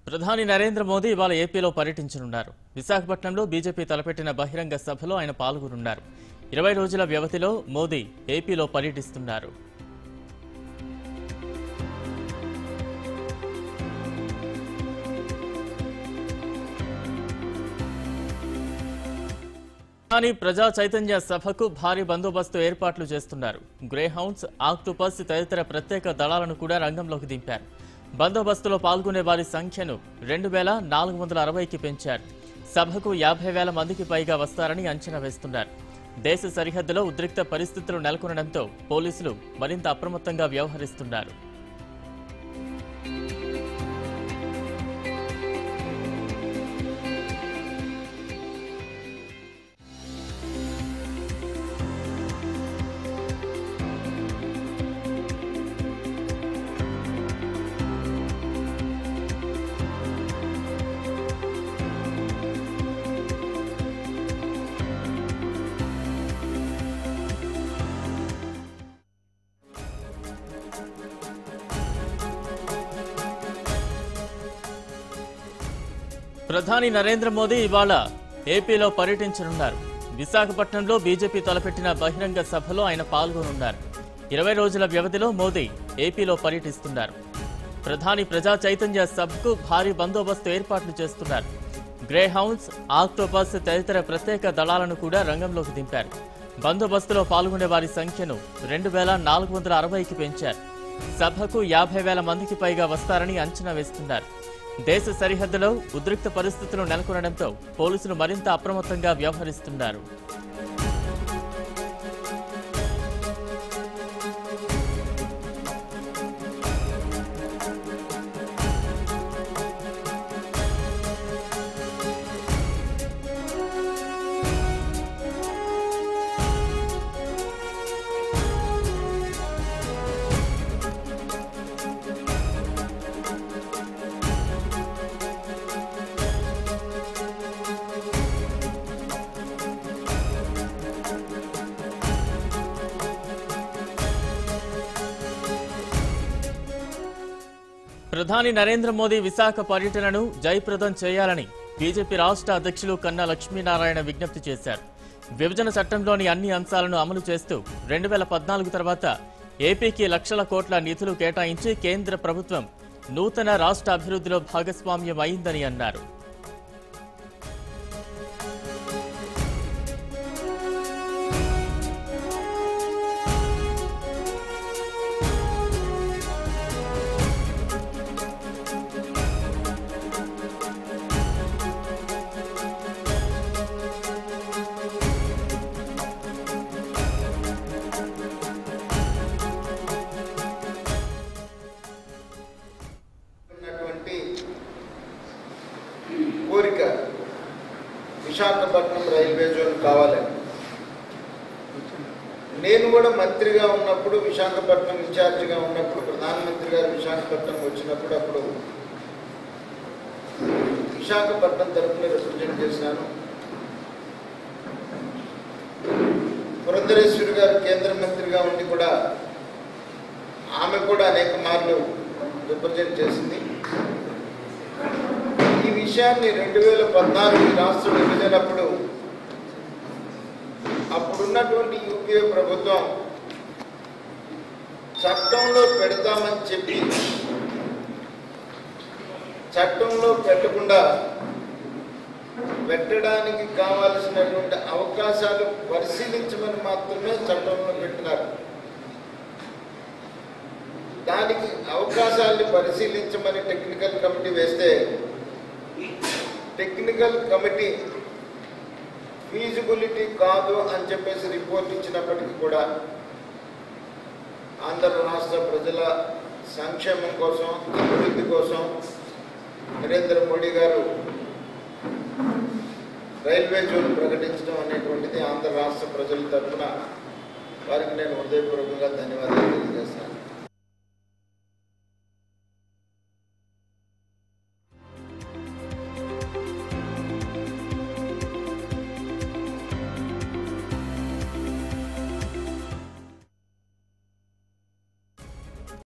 ప్రధాని నరేంద్ర మోదీ ఇవాళ ఏపీలో పర్యటించనున్నారు. విశాఖపట్నంలో బీజేపీ తలపెట్టిన బహిరంగ సభలో ఆయన పాల్గొనున్నారు. 20 రోజుల వ్యవధిలో మోదీ ఏపీలో పర్యటిస్తున్నారు. ప్రధాని ప్రజా చైతన్య సభకు భారీ బందోబస్తు ఏర్పాట్లు చేస్తున్నారు. గ్రే హౌండ్స్, ఆక్టోపస్ తదితర ప్రత్యేక దళాలను కూడా రంగంలోకి దింపారు. బందోబస్తులో పాల్గొనే వారి సంఖ్యను 2460కి పెంచారు. సభకు 50,000 మందికి పైగా వస్తారని అంచనా వేస్తున్నారు. దేశ సరిహద్దులో ఉద్రిక్త పరిస్థితులు నెలకొనడంతో పోలీసులు మరింత అప్రమత్తంగా వ్యవహరిస్తున్నారు. ప్రధాని నరేంద్ర మోదీ ఇవాళ ఏపీలో పర్యటించనున్నారు. విశాఖపట్నంలో బీజేపీ తలపెట్టిన బహిరంగ సభలో ఆయన పాల్గొనున్నారు. 20 రోజుల వ్యవధిలో మోదీ ఏపీలో పర్యటిస్తున్నారు. ప్రధాని ప్రజా చైతన్య సభకు భారీ బందోబస్తు ఏర్పాట్లు చేస్తున్నారు. గ్రే హౌండ్స్, ఆక్టోపస్ తదితర ప్రత్యేక దళాలను కూడా రంగంలోకి దింపారు. బందోబస్తులో పాల్గొనే వారి సంఖ్యను 2460కి పెంచారు. సభకు 50,000 మందికి పైగా వస్తారని అంచనా వేస్తున్నారు. దేశ సరిహద్దులో ఉద్రిక్త పరిస్థితులు నెలకొనడంతో పోలీసులు మరింత అప్రమత్తంగా వ్యవహరిస్తున్నారు. ప్రధాని నరేంద్ర మోదీ విశాఖ పర్యటనను జయప్రదం చేయాలని బీజేపీ రాష్ట్ర అధ్యక్షులు కన్నా లక్ష్మీనారాయణ విజ్ఞప్తి చేశారు. విభజన చట్టంలోని అన్ని అంశాలను అమలు చేస్తూ 2014 తర్వాత ఏపీకి లక్షల కోట్ల నిధులు కేటాయించి కేంద్ర ప్రభుత్వం నూతన రాష్ట్ర అభివృద్ధిలో భాగస్వామ్యం అయిందని అన్నారు. కోరిక విశాఖపట్నం రైల్వే జోన్ కావాలని. నేను కూడా మంత్రిగా ఉన్నప్పుడు, విశాఖపట్నం ఇన్ఛార్జిగా ఉన్నప్పుడు, ప్రధానమంత్రి గారు విశాఖపట్నం వచ్చినప్పుడు అప్పుడు విశాఖపట్నం తరఫున రిప్రజెంట్ చేశాను. పురంధరేశ్వరి గారు కేంద్ర మంత్రిగా ఉండి కూడా ఆమె కూడా అనేక మార్లు రిప్రజెంట్ చేసింది. ఈ విషయాన్ని 2014 రాష్ట్ర విభజనప్పుడు అప్పుడున్నటువంటి యూపీఏ ప్రభుత్వం చట్టంలో పెడతామని చెప్పి చట్టంలో పెట్టకుండా పెట్టడానికి కావాల్సినటువంటి అవకాశాలు పరిశీలించమని మాత్రమే చట్టంలో పెట్టినారు. దానికి అవకాశాలను పరిశీలించమని టెక్నికల్ కమిటీ వేస్తే టెక్నికల్ కమిటీ ఫీజిబిలిటీ కాదు అని చెప్పేసి రిపోర్ట్ ఇచ్చినప్పటికీ కూడా ఆంధ్ర రాష్ట్ర ప్రజల సంక్షేమం కోసం, అభివృద్ధి కోసం నరేంద్ర మోడీ గారు రైల్వే జోన్ ప్రకటించడం అనేటువంటిది ఆంధ్ర రాష్ట్ర ప్రజల తరఫున వారికి నేను హృదయపూర్వకంగా ధన్యవాదాలు తెలియజేస్తాను.